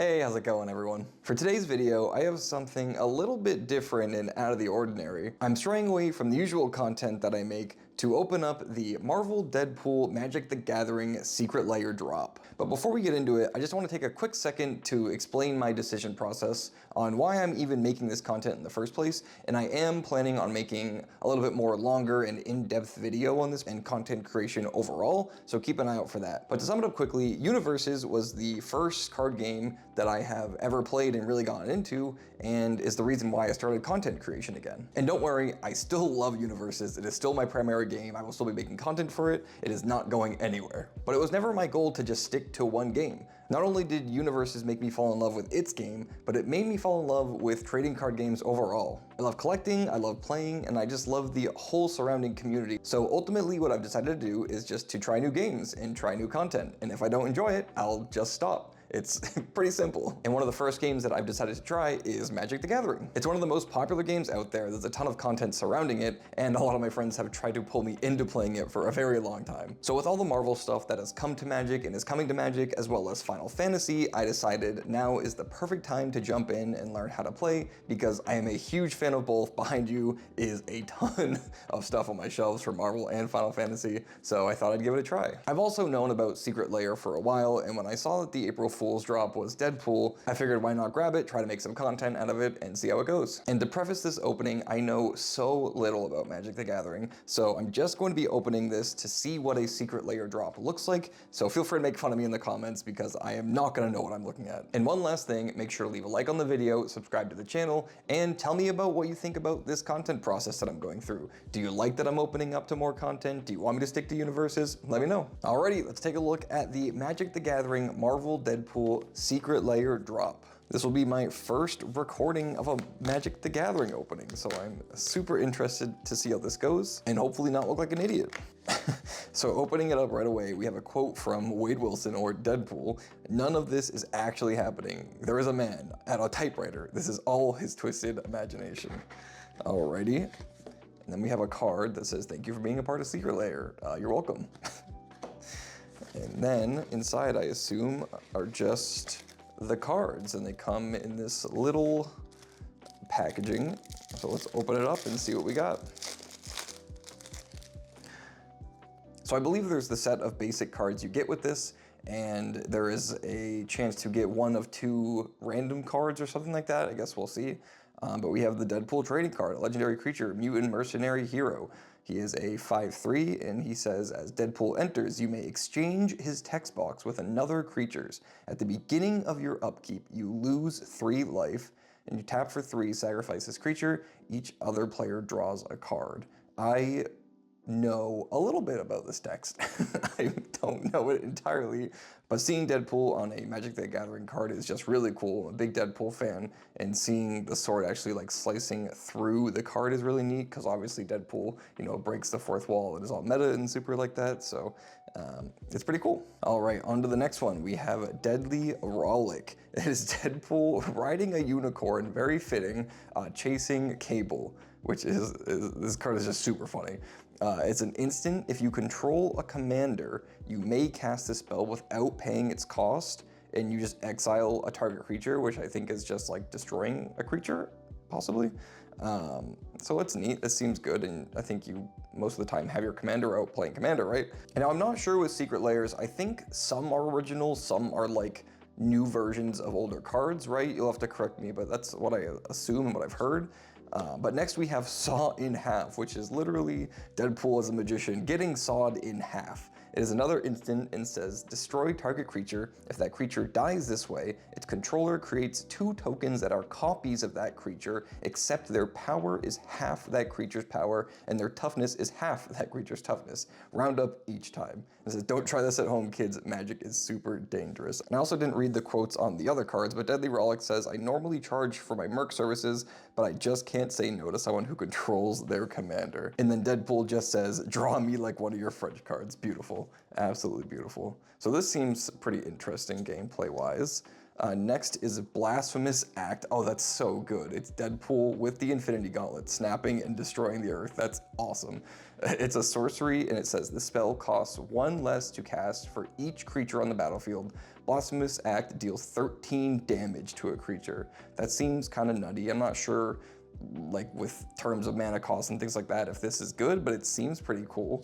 Hey, how's it going everyone? For today's video, I have something a little bit different and out of the ordinary. I'm straying away from the usual content that I make to open up the Marvel Deadpool Magic the Gathering Secret Lair drop. But before we get into it, I just want to take a quick second to explain my decision process on why I'm even making this content in the first place, and I am planning on making a little bit more longer and in-depth video on this and content creation overall, so keep an eye out for that. But to sum it up quickly, Universes was the first card game that I have ever played and really gotten into, and is the reason why I started content creation again. And don't worry, I still love Universes. It is still my primary game. I will still be making content for it. It is not going anywhere. But it was never my goal to just stick to one game. Not only did Universes make me fall in love with its game, but it made me fall in love with trading card games overall. I love collecting, I love playing, and I just love the whole surrounding community. So ultimately what I've decided to do is just to try new games and try new content. And if I don't enjoy it, I'll just stop. It's pretty simple. And one of the first games that I've decided to try is Magic the Gathering. It's one of the most popular games out there. There's a ton of content surrounding it, and a lot of my friends have tried to pull me into playing it for a very long time. So with all the Marvel stuff that has come to Magic and is coming to Magic, as well as Final Fantasy, I decided now is the perfect time to jump in and learn how to play, because I am a huge fan of both. Behind you is a ton of stuff on my shelves for Marvel and Final Fantasy, so I thought I'd give it a try. I've also known about Secret Lair for a while, and when I saw that the April Fool's drop was Deadpool, I figured why not grab it, try to make some content out of it, and see how it goes. And to preface this opening, I know so little about Magic the Gathering, so I'm just going to be opening this to see what a Secret Lair drop looks like, so feel free to make fun of me in the comments because I am not going to know what I'm looking at. And one last thing, make sure to leave a like on the video, subscribe to the channel, and tell me about what you think about this content process that I'm going through. Do you like that I'm opening up to more content? Do you want me to stick to Universes? Let me know. Alrighty, let's take a look at the Magic the Gathering Marvel Deadpool Secret Lair drop. This will be my first recording of a Magic the Gathering opening, so I'm super interested to see how this goes and hopefully not look like an idiot. So opening it up right away, we have a quote from Wade Wilson, or Deadpool. "None of this is actually happening. There is a man at a typewriter. This is all his twisted imagination." Alrighty. And then we have a card that says, "Thank you for being a part of Secret Lair. You're welcome." And then inside, I assume, are just the cards, and they come in this little packaging. So let's open it up and see what we got. So I believe there's the set of basic cards you get with this, and there is a chance to get one of two random cards or something like that. I guess we'll see. But we have the Deadpool trading card, a legendary creature, mutant mercenary hero. He is a 5/3, and he says, as Deadpool enters, you may exchange his text box with another creature's. At the beginning of your upkeep, you lose 3 life, and you tap for 3, sacrifice this creature. Each other player draws a card. I know a little bit about this text. I don't know it entirely, but seeing Deadpool on a Magic the Gathering card is just really cool. I'm a big Deadpool fan, and seeing the sword actually like slicing through the card is really neat, because obviously Deadpool, you know, breaks the fourth wall. It is all meta and super like that, so it's pretty cool. All right, on to the next one. We have Deadly Rollick. It is Deadpool riding a unicorn, very fitting, chasing Cable, which is this card is just super funny. It's an instant. If you control a commander, you may cast this spell without paying its cost, and you just exile a target creature, which I think is just like destroying a creature, possibly. So it's neat. This seems good, and I think you most of the time have your commander out playing commander, right? And now I'm not sure with Secret Lairs. I think some are original, some are like new versions of older cards, right? You'll have to correct me, but that's what I assume and what I've heard. But next we have Saw in Half, which is literally Deadpool as a magician getting sawed in half. It is another instant and says, destroy target creature. If that creature dies this way, its controller creates 2 tokens that are copies of that creature, except their power is half that creature's power, and their toughness is half that creature's toughness. Round up each time. It says, don't try this at home, kids. Magic is super dangerous. And I also didn't read the quotes on the other cards, but Deadly Rollick says, I normally charge for my merc services, but I just can't say no to someone who controls their commander. And then Deadpool just says, draw me like one of your French cards. Beautiful. Absolutely beautiful. So this seems pretty interesting gameplay wise. Next is Blasphemous Act. Oh, that's so good. It's Deadpool with the Infinity Gauntlet, snapping and destroying the Earth. That's awesome. It's a sorcery, and it says the spell costs 1 less to cast for each creature on the battlefield. Blasphemous Act deals 13 damage to a creature. That seems kind of nutty. I'm not sure, like with terms of mana cost and things like that, if this is good, but it seems pretty cool.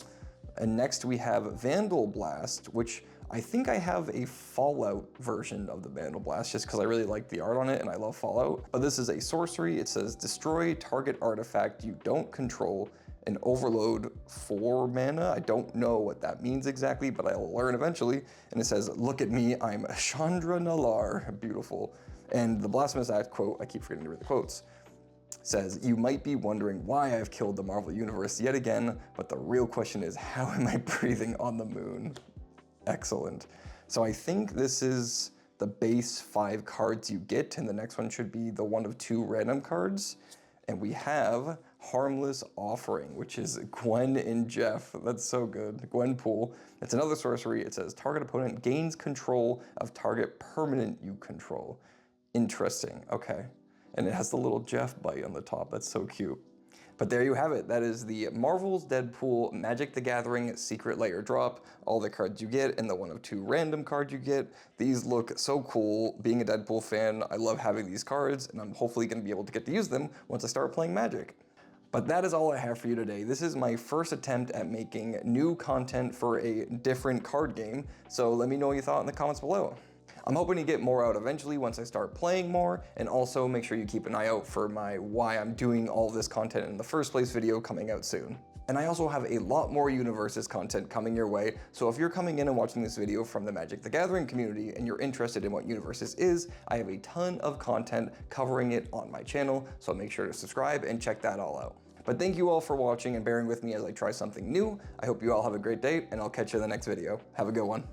And next we have Vandal Blast, which I think I have a Fallout version of the Vandal Blast just because I really like the art on it and I love Fallout. But this is a sorcery. It says destroy target artifact you don't control and overload 4 mana. I don't know what that means exactly, but I'll learn eventually. And it says, look at me, I'm Chandra Nalar. Beautiful. And the Blasphemous Act quote, I keep forgetting to read the quotes, says, you might be wondering why I've killed the Marvel Universe yet again, but the real question is, how am I breathing on the moon? Excellent. So I think this is the base 5 cards you get, and the next one should be the 1 of 2 random cards. And we have Harmless Offering, which is Gwen and Jeff. That's so good. Gwenpool. It's another sorcery. It says target opponent gains control of target permanent you control. Interesting. Okay. And it has the little Jeff bite on the top. That's so cute. But there you have it. That is the Marvel's Deadpool Magic the Gathering Secret Lair drop. All the cards you get and the 1 of 2 random cards you get. These look so cool. Being a Deadpool fan, I love having these cards, and I'm hopefully going to be able to get to use them once I start playing Magic. But that is all I have for you today. This is my first attempt at making new content for a different card game, so let me know what you thought in the comments below. I'm hoping to get more out eventually once I start playing more, and also make sure you keep an eye out for my why I'm doing all this content in the first place video coming out soon. And I also have a lot more Universes content coming your way, so if you're coming in and watching this video from the Magic the Gathering community and you're interested in what Universes is, I have a ton of content covering it on my channel, so make sure to subscribe and check that all out. But thank you all for watching and bearing with me as I try something new. I hope you all have a great day, and I'll catch you in the next video. Have a good one.